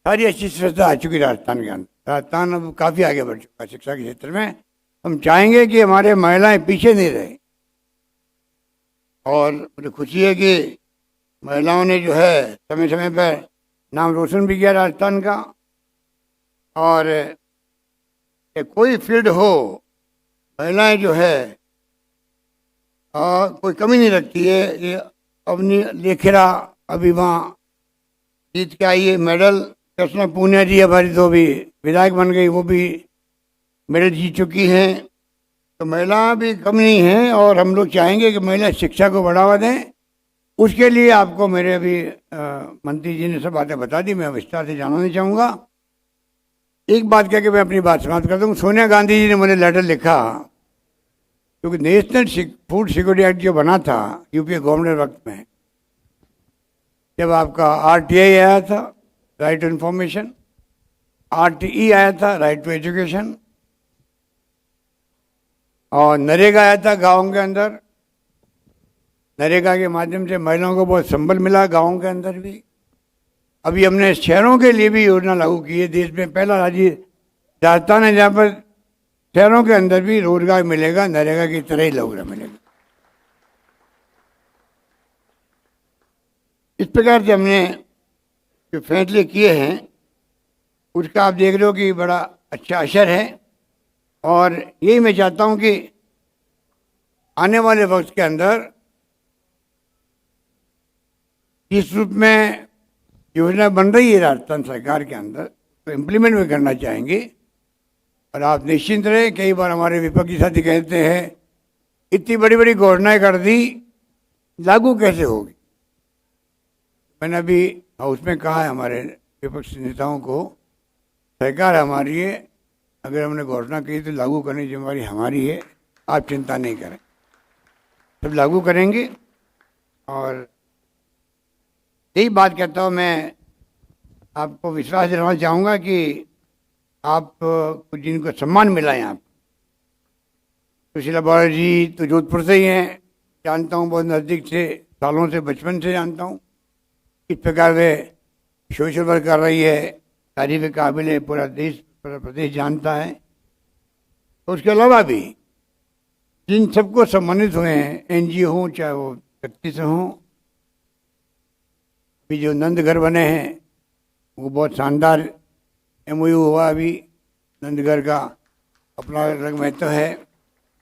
सारी अच्छी संस्था आ चुकी राजस्थान के अंदर। राजस्थान अब काफ़ी आगे बढ़ चुका है शिक्षा के क्षेत्र में। हम चाहेंगे कि हमारे महिलाएं पीछे नहीं रहे, और मुझे खुशी है कि महिलाओं ने जो है समय समय पर नाम रोशन भी किया राजस्थान का। और कोई फील्ड हो, महिलाएं जो है कोई कमी नहीं रखती है। ये अवनी लेखरा अभी वहाँ जीत के आई है मेडल। कृष्णा पूनिया जी हमारी तो भी विधायक बन गई, वो भी मेडल जीत चुकी हैं। तो महिला भी कम नहीं हैं, और हम लोग चाहेंगे कि महिला शिक्षा को बढ़ावा दें। उसके लिए आपको मेरे अभी मंत्री जी ने सब बातें बता दी, मैं विस्तार से जानना नहीं चाहूँगा। एक बात कह के मैं अपनी बात समाप्त कर दूँ। सोनिया गांधी जी ने मुझे लेटर लिखा क्योंकि नेशनल फूड सिक्योरिटी एक्ट जो बना था यूपीए गवर्नमेंट वक्त में, जब आपका RTI आया था, राइट टू इन्फॉर्मेशन, RTE आया था, राइट टू एजुकेशन, और नरेगा आया था गाँव के अंदर। नरेगा के माध्यम से महिलाओं को बहुत संबल मिला गाँव के अंदर भी। अभी हमने शहरों के लिए भी योजना लागू की है। देश में पहला राज्य राजस्थान है जहाँ पर शहरों के अंदर भी रोजगार मिलेगा, नरेगा की तरह ही रोजगार मिलेगा। इस प्रकार से हमने जो फैसले किए हैं उसका आप देख रहे हो कि बड़ा अच्छा असर है। और यही मैं चाहता हूँ कि आने वाले वक्त के अंदर इस रूप में योजना बन रही है राजस्थान सरकार के अंदर, तो इम्प्लीमेंट में करना चाहेंगे। और आप निश्चिंत रहे, कई बार हमारे विपक्षी साथी कहते हैं इतनी बड़ी बड़ी घोषणाएं कर दी, लागू कैसे होगी। मैंने अभी हाउस में कहा है हमारे विपक्षी नेताओं को, सरकार हमारी है, अगर हमने घोषणा की तो लागू करने की जिम्मेदारी हमारी है, आप चिंता नहीं करें, सब लागू करेंगे। और यही बात कहता हूँ, मैं आपको विश्वास दिलाना चाहूँगा कि आप जिनको सम्मान मिला यहाँ पर, सुशीला बॉर्डर जी तो जोधपुर से ही हैं, जानता हूँ बहुत नज़दीक से, सालों से, बचपन से जानता हूँ। इस प्रकार वे सोशल वर्क कर रही है, तारीफ काबिल है, पूरा देश पूरा प्रदेश जानता है। तो उसके अलावा भी जिन सबको सम्मानित हुए हैं, NGO हों चाहे वो व्यक्ति से हों, अभी जो नंद घर बने हैं वो बहुत शानदार MOU हुआ। अभी नंद घर का अपना अलग महत्व है।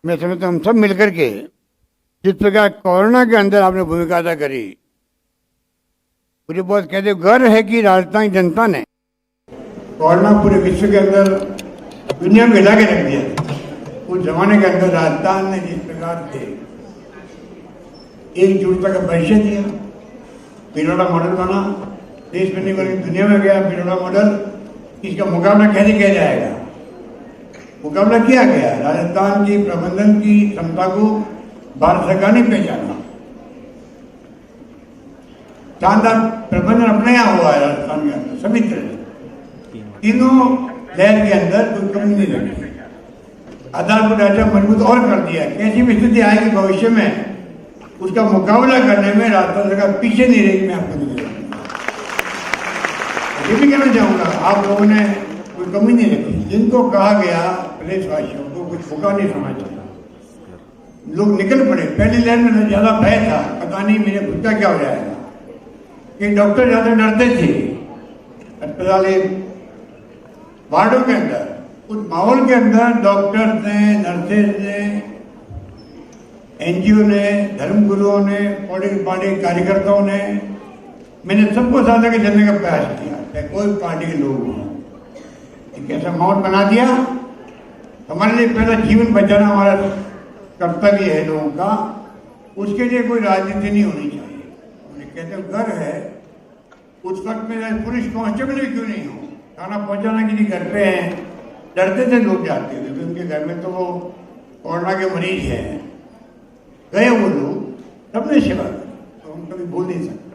मैं समझता हूँ हम सब मिलकर के जिस प्रकार कोरोना के अंदर आपने भूमिका अदा करी, मुझे बहुत कहते गर्व है कि राजस्थान की जनता ने कोरोना पूरे विश्व के अंदर, दुनिया में हिला के रख दिया। उस जमाने के अंदर राजस्थान ने जिस प्रकार से एकजुटता का परिचय दिया, पिरोड़ा मॉडल बना, देश में नहीं बल्कि दुनिया में गया पिरोड़ा मॉडल। इसका मुकाबला कैसे किया जाएगा, मुकाबला किया गया। राजस्थान की प्रबंधन की क्षमता को भारत सरकार ने पहचाना, शानदार प्रबंधन अपने यहाँ हुआ है राजस्थान के अंदर सभी तरह, तीनों लहर के अंदर कोई कमी नहीं रखी, आधार को ढांचा मजबूत और कर दिया। कैसी भी स्थिति आएगी भविष्य में, उसका मुकाबला करने में राजस्थान सरकार पीछे नहीं रहेगी। मैं आपको नहीं ये भी कहना चाहूँगा, आप लोगों ने कोई कमी नहीं रखी। जिनको कहा गया प्रदेशवासियों को कुछ होगा नहीं समझ, लोग निकल पड़े। पहली लहर में ज़्यादा भय था, पता नहीं मेरे खुद का क्या हो जाएगा, कि डॉक्टर ज़्यादा डरते थे। अस्पताल वार्डों के अंदर, उस माहौल के अंदर डॉक्टर्स ने, नर्सेज ने, NGO ने, धर्मगुरुओं ने, पॉलिटिकल पार्टी कार्यकर्ताओं ने, मैंने सबको साथ लेकर चलने का प्रयास किया, चाहे कोई पार्टी के लोग हों। एक ऐसा माहौल बना दिया, हमारे लिए पहला जीवन बचाना हमारा कर्तव्य है लोगों का, उसके लिए कोई राजनीति नहीं होनी चाहिए। उन्हें कहते हैं घर है, उस वक्त में पुलिस कांस्टेबल भी क्यों नहीं हो, खाना पहुंचाना के लिए घर पे हैं, डरते थे लोग जाते थे, तो उनके घर में तो वो कोरोना के मरीज हैं, गए वो लोग, सबने सेवा की, तो हम कभी भूल नहीं सकते।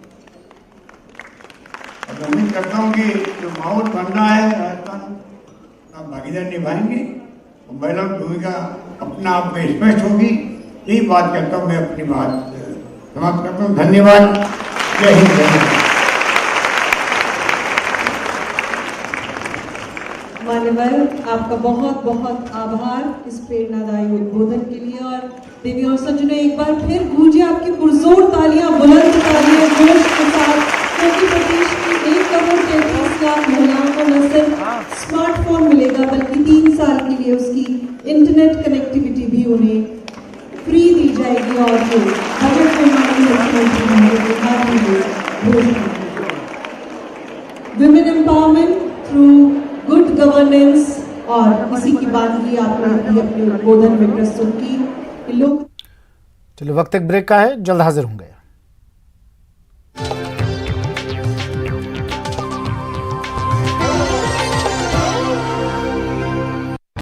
और उम्मीद करता हूँ कि जो माहौल बन रहा है राजस्थान, आप भागीदारी निभाएंगे, महिलाओं की भूमिका अपना आप में स्पष्ट होगी। यही बात कहता हूँ, मैं अपनी बात समाप्त करता हूँ। धन्यवाद, जय हिंद। मान्यवर, आपका बहुत बहुत आभार इस प्रेरणादायी उद्बोधन के लिए। और देवी और सज्जनों, एक बार फिर गूंजे आपकी पुरजोर तालियां, बुलंद तालियां जोश के साथ, क्योंकि प्रदेश की 1 करोड़ 33 लाख महिलाओं को न सिर्फ स्मार्टफोन मिलेगा बल्कि 3 साल के लिए उसकी इंटरनेट कनेक्टिविटी भी उन्हें फ्री दी जाएगी। और जो बजट में women empowerment through good governance, और इसी की बात की आपने अपने उद्बोधन में प्रस्तुत की। लोग चलिए, वक्त एक ब्रेक का है, जल्द हाजिर होंगे।